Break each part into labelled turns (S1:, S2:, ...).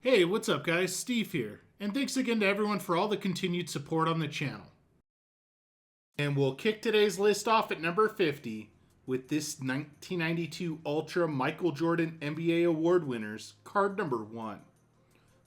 S1: Hey, what's up, guys? Steve here. And thanks again to everyone for all the continued support on the channel. And we'll kick today's list off at number 50 with this 1992 Ultra Michael Jordan NBA Award winners, card number 1.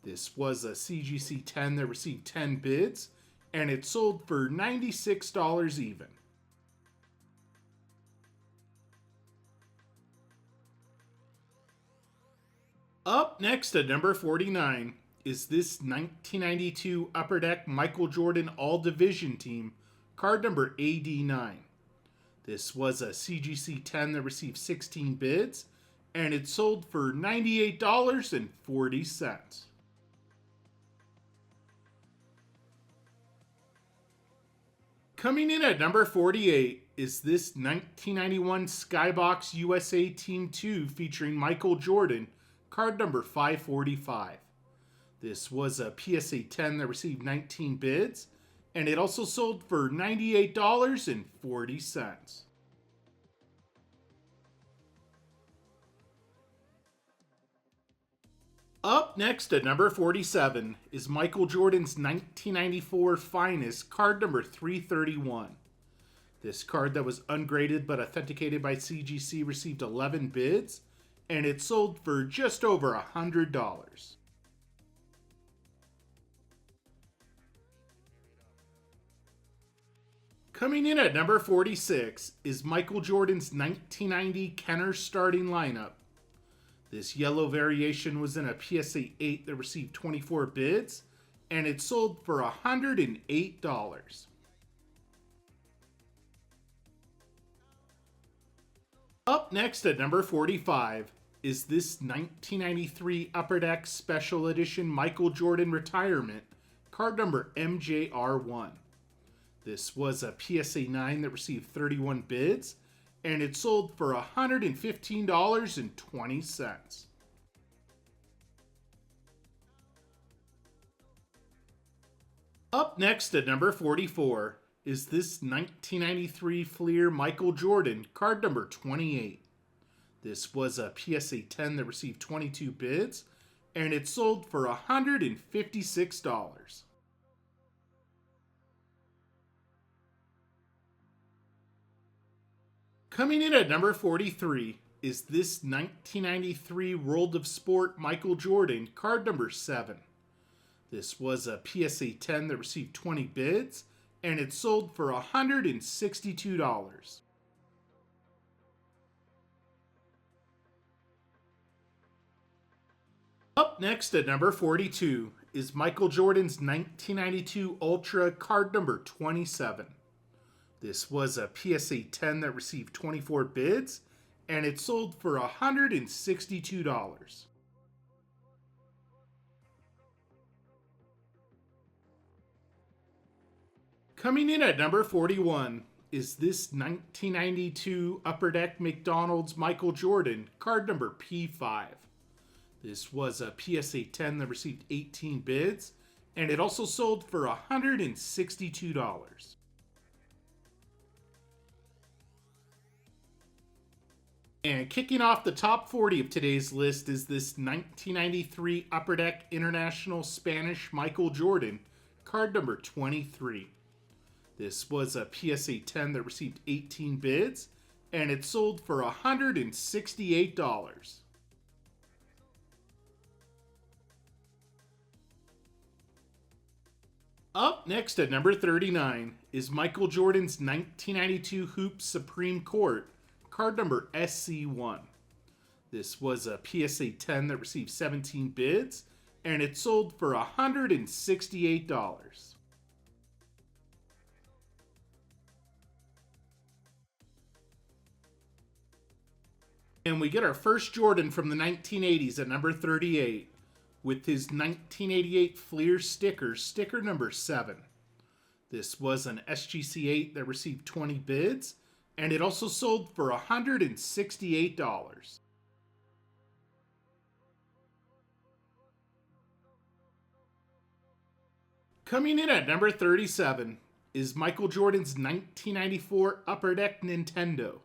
S1: This was a CGC 10 that received 10 bids, and it sold for $96 even. Up next at number 49 is this 1992 Upper Deck Michael Jordan All Division team, card number AD9. This was a CGC 10 that received 16 bids, and it sold for $98.40. Coming in at number 48 is this 1991 Skybox USA Team 2 featuring Michael Jordan, card number 545. This was a PSA 10 that received 19 bids, and it also sold for $98.40. Up next at number 47 is Michael Jordan's 1994 Finest, card number 331. This card that was ungraded but authenticated by CGC received 11 bids, and it sold for just over $100. Coming in at number 46 is Michael Jordan's 1990 Kenner starting lineup. This yellow variation was in a PSA 8 that received 24 bids, and it sold for $108. Up next at number 45 is this 1993 Upper Deck Special Edition Michael Jordan Retirement, card number MJR1. This was a PSA 9 that received 31 bids, and it sold for $115.20. Up next at number 44 is this 1993 Fleer Michael Jordan, card number 28. This was a PSA 10 that received 22 bids, and it sold for $156. Coming in at number 43 is this 1993 World of Sport Michael Jordan, card number 7. This was a PSA 10 that received 20 bids, and it sold for $162. Up next at number 42 is Michael Jordan's 1992 Ultra, card number 27. This was a PSA 10 that received 24 bids, and it sold for $162. Coming in at number 41 is this 1992 Upper Deck McDonald's Michael Jordan, card number P5. This was a PSA 10 that received 18 bids, and it also sold for $162. And kicking off the top 40 of today's list is this 1993 Upper Deck International Spanish Michael Jordan, card number 23. This was a PSA 10 that received 18 bids, and it sold for $168. Up next at number 39 is Michael Jordan's 1992 Hoops Supreme Court, card number SC1. This was a PSA 10 that received 17 bids, and it sold for $168. And we get our first Jordan from the 1980s at number 38 with his 1988 Fleer sticker, sticker number 7. This was an SGC 8 that received 20 bids, and it also sold for $168. Coming in at number 37 is Michael Jordan's 1994 Upper Deck Nintendo.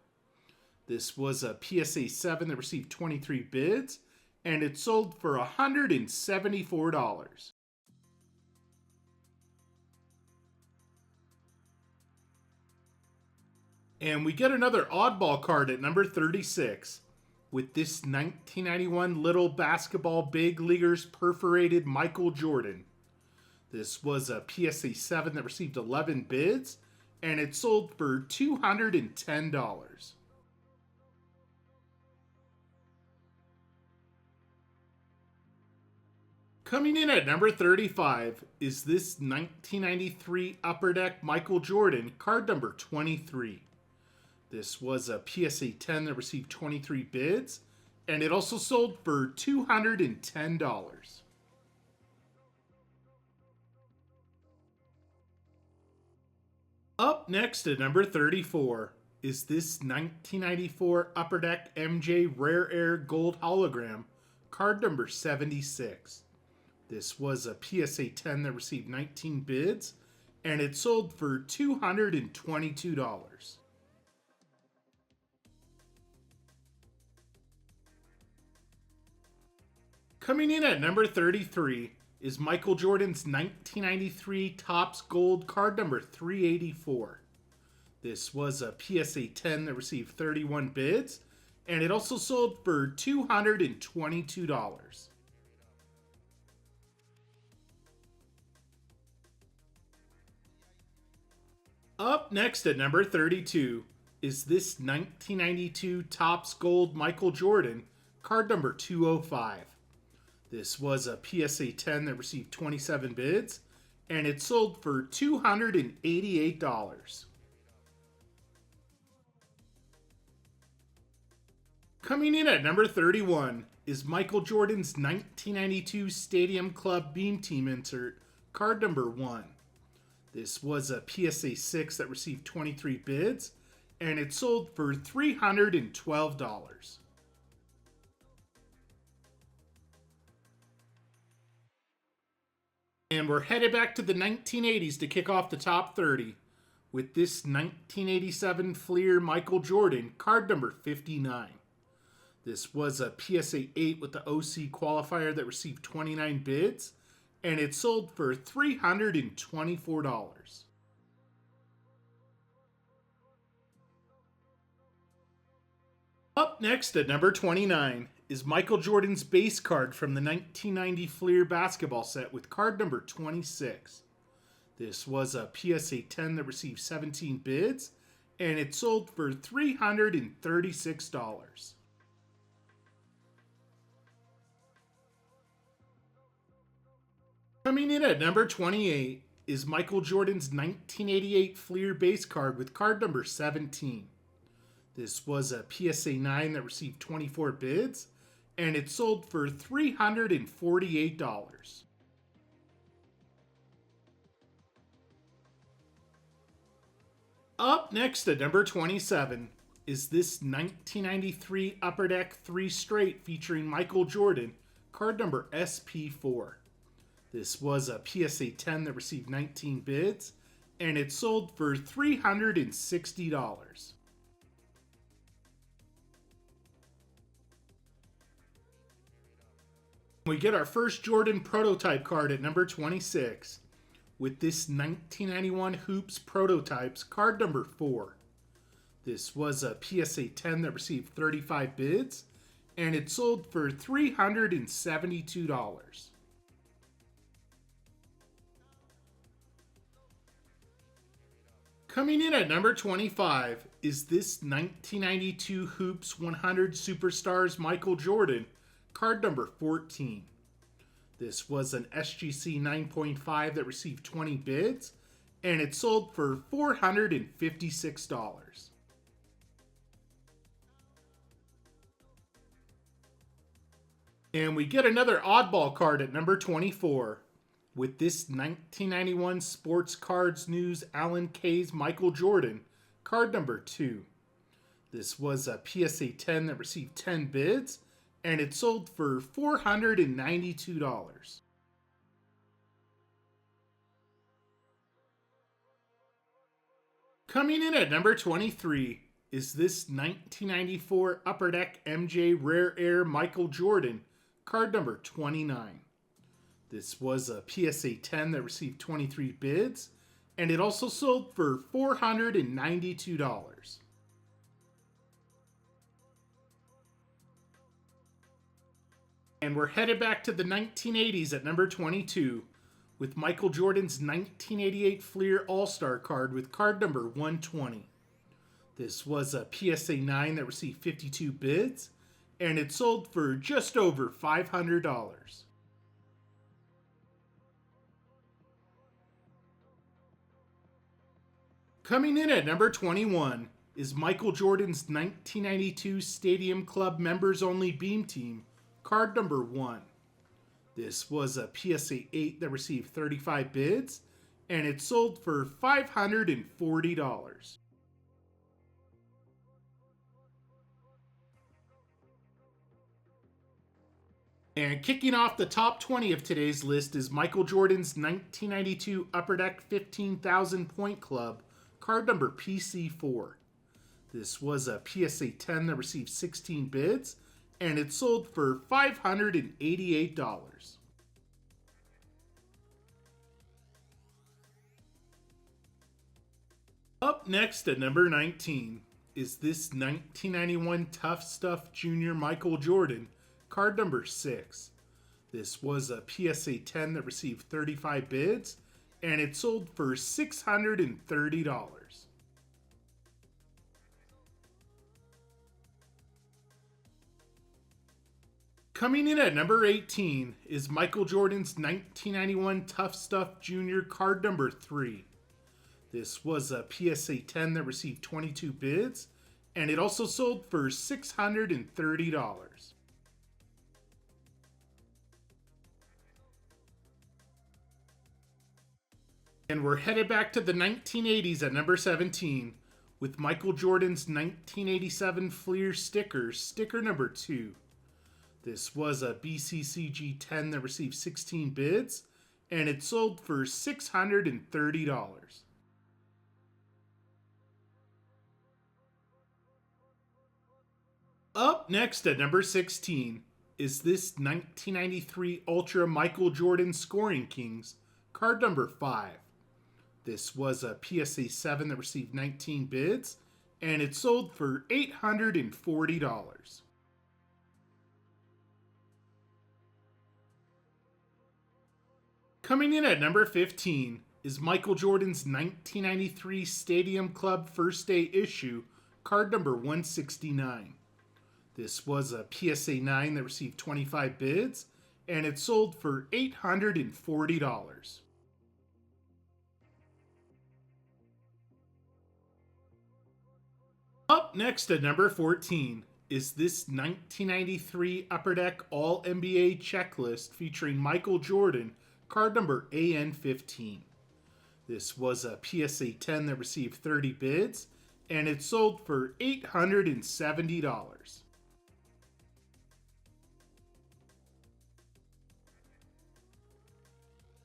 S1: This was a PSA 7 that received 23 bids, and it sold for $174. And we get another oddball card at number 36 with this 1991 Little Basketball Big Leaguers perforated Michael Jordan. This was a PSA 7 that received 11 bids, and it sold for $210. Coming in at number 35 is this 1993 Upper Deck Michael Jordan, card number 23. This was a PSA 10 that received 23 bids, and it also sold for $210. Up next at number 34 is this 1994 Upper Deck MJ Rare Air Gold Hologram, card number 76. This was a PSA 10 that received 19 bids, and it sold for $222. Coming in at number 33 is Michael Jordan's 1993 Topps Gold card number 384. This was a PSA 10 that received 31 bids, and it also sold for $222. Up next at number 32 is this 1992 Topps Gold Michael Jordan, card number 205. This was a PSA 10 that received 27 bids, and it sold for $288. Coming in at number 31 is Michael Jordan's 1992 Stadium Club Beam Team insert, card number 1. This was a PSA 6 that received 23 bids, and it sold for $312. And we're headed back to the 1980s to kick off the top 30 with this 1987 Fleer Michael Jordan, card number 59. This was a PSA 8 with the OC qualifier that received 29 bids, and it sold for $324. Up next at number 29 is Michael Jordan's base card from the 1990 Fleer basketball set with card number 26. This was a PSA 10 that received 17 bids, and it sold for $336. Coming in at number 28 is Michael Jordan's 1988 Fleer base card with card number 17. This was a PSA 9 that received 24 bids, and it sold for $348. Up next at number 27 is this 1993 Upper Deck 3 Straight featuring Michael Jordan, card number SP4. This was a PSA 10 that received 19 bids, and it sold for $360. We get our first Jordan prototype card at number 26 with this 1991 Hoops Prototypes card number 4. This was a PSA 10 that received 35 bids, and it sold for $372. Coming in at number 25 is this 1992 Hoops 100 Superstars Michael Jordan, card number 14. This was an SGC 9.5 that received 20 bids, and it sold for $456. And we get another oddball card at number 24 with this 1991 Sports Cards News Alan Kay's Michael Jordan, card number 2. This was a PSA 10 that received 10 bids, and it sold for $492. Coming in at number 23 is this 1994 Upper Deck MJ Rare Air Michael Jordan, card number 29. This was a PSA 10 that received 23 bids, and it also sold for $492. And we're headed back to the 1980s at number 22 with Michael Jordan's 1988 Fleer All-Star card with card number 120. This was a PSA 9 that received 52 bids, and it sold for just over $500. Coming in at number 21 is Michael Jordan's 1992 Stadium Club Members Only Beam Team, card number 1. This was a PSA 8 that received 35 bids, and it sold for $540. And kicking off the top 20 of today's list is Michael Jordan's 1992 Upper Deck 15,000 Point Club, card number PC4. This was a PSA 10 that received 16 bids, and it sold for $588. Up next at number 19 is this 1991 Tough Stuff Junior Michael Jordan, card number 6. This was a PSA 10 that received 35 bids, and it sold for $630. Coming in at number 18 is Michael Jordan's 1991 Tough Stuff Junior card number 3. This was a PSA 10 that received 22 bids, and it also sold for $630. And we're headed back to the 1980s at number 17 with Michael Jordan's 1987 Fleer Stickers, sticker number 2. This was a BCCG 10 that received 16 bids, and it sold for $630. Up next at number 16 is this 1993 Ultra Michael Jordan Scoring Kings, card number 5. This was a PSA 7 that received 19 bids, and it sold for $840. Coming in at number 15 is Michael Jordan's 1993 Stadium Club First Day Issue, card number 169. This was a PSA 9 that received 25 bids, and it sold for $840. Up next at number 14 is this 1993 Upper Deck All NBA Checklist featuring Michael Jordan, card number AN15. This was a PSA 10 that received 30 bids, and it sold for $870.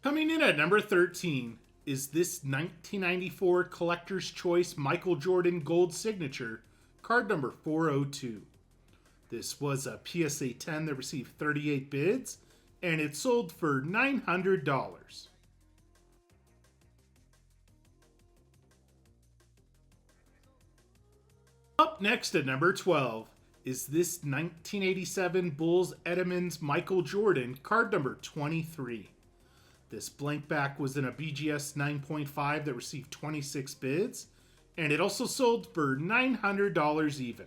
S1: Coming in at number 13 is this 1994 Collector's Choice Michael Jordan Gold Signature, card number 402. This was a PSA 10 that received 38 bids, and it sold for $900. Up next at number 12 is this 1987 Bulls Edmonds Michael Jordan, card number 23. This blank back was in a BGS 9.5 that received 26 bids, and it also sold for $900 even.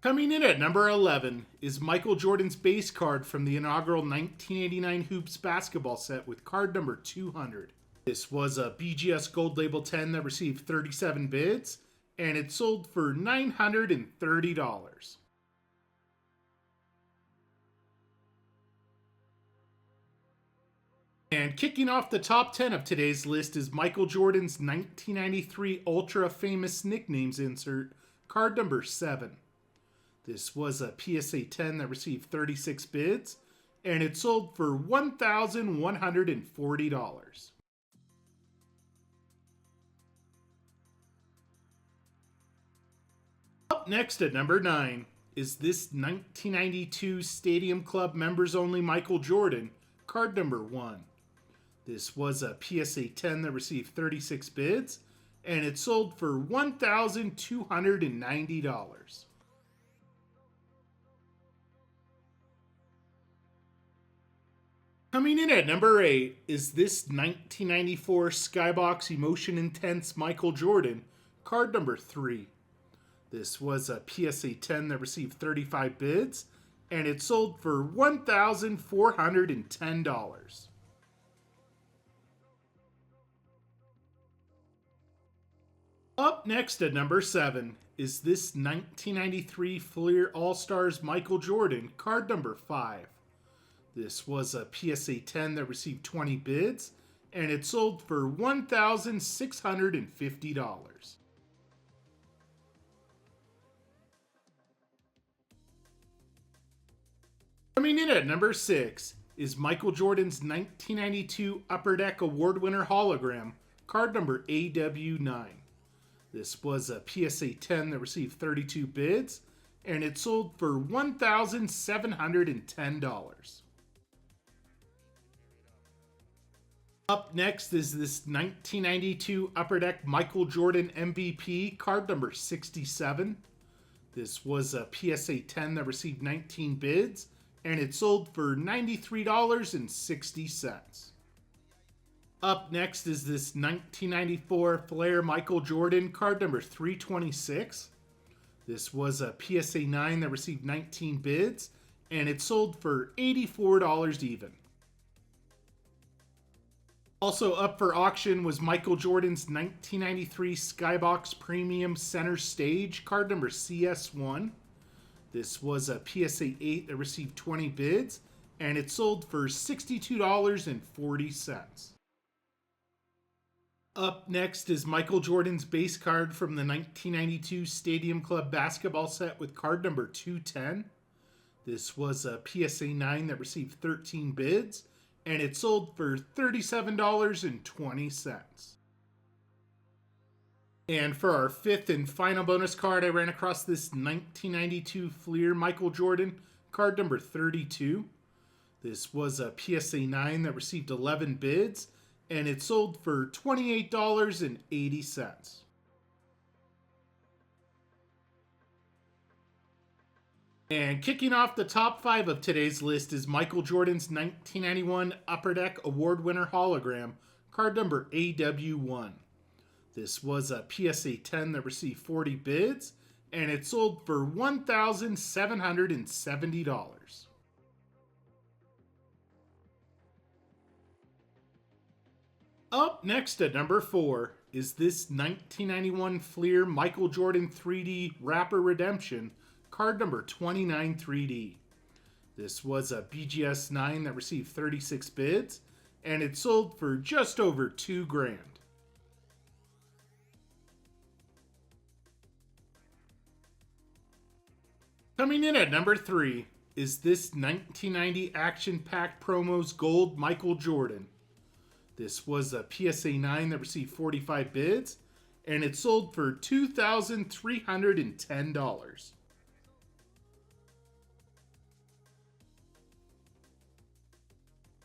S1: Coming in at number 11 is Michael Jordan's base card from the inaugural 1989 Hoops basketball set with card number 200. This was a BGS Gold Label 10 that received 37 bids, and it sold for $930. And kicking off the top 10 of today's list is Michael Jordan's 1993 Ultra Famous Nicknames insert, card number 7. This was a PSA 10 that received 36 bids, and it sold for $1,140. Up next at number 9 is this 1992 Stadium Club Members Only Michael Jordan, card number 1. This was a PSA 10 that received 36 bids, and it sold for $1,290. Coming in at number 8 is this 1994 Skybox Emotion Intense Michael Jordan, card number 3. This was a PSA 10 that received 35 bids, and it sold for $1,410. Up next at number 7 is this 1993 Fleer All-Stars Michael Jordan, card number 5. This was a PSA 10 that received 20 bids, and it sold for $1,650. Coming in at number 6 is Michael Jordan's 1992 Upper Deck Award winner hologram, card number AW9. This was a PSA 10 that received 32 bids, and it sold for $1,710. Up next is this 1992 Upper Deck Michael Jordan MVP, card number 67. This was a PSA 10 that received 19 bids, and it sold for $93.60. Up next is this 1994 Flair Michael Jordan, card number 326. This was a PSA 9 that received 19 bids, and it sold for $84 even. Also up for auction was Michael Jordan's 1993 Skybox Premium Center Stage, card number CS1. This was a PSA 8 that received 20 bids, and it sold for $62.40. Up next is Michael Jordan's base card from the 1992 Stadium Club basketball set with card number 210. This was a PSA 9 that received 13 bids, and it sold for $37.20. And for our fifth and final bonus card, I ran across this 1992 Fleer Michael Jordan, card number 32. This was a PSA 9 that received 11 bids, and it sold for $28.80. And kicking off the top 5 of today's list is Michael Jordan's 1991 Upper Deck Award winner hologram, card number AW1. This was a PSA 10 that received 40 bids, and it sold for $1,770. Up next at number 4 is this 1991 Fleer Michael Jordan 3D Rapper Redemption, card number 29 3D. This was a BGS 9 that received 36 bids, and it sold for just over $2,000. Coming in at number 3 is this 1990 Action Pack Promos Gold Michael Jordan. This was a PSA 9 that received 45 bids, and it sold for $2,310.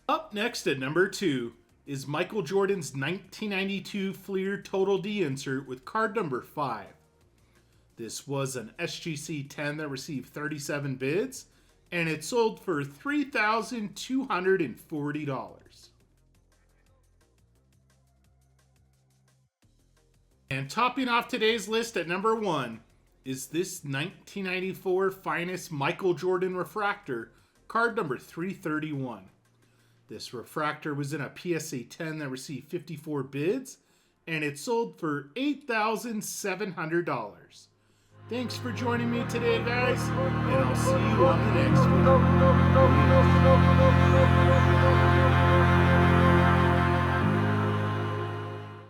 S1: Up next at number 2 is Michael Jordan's 1992 Fleer Total D insert with card number 5. This was an SGC 10 that received 37 bids, and it sold for $3,240. And topping off today's list at number 1 is this 1994 Finest Michael Jordan Refractor, card number 331. This refractor was in a PSA 10 that received 54 bids, and it sold for $8,700. Thanks for joining me today, guys, and I'll see you on the next one.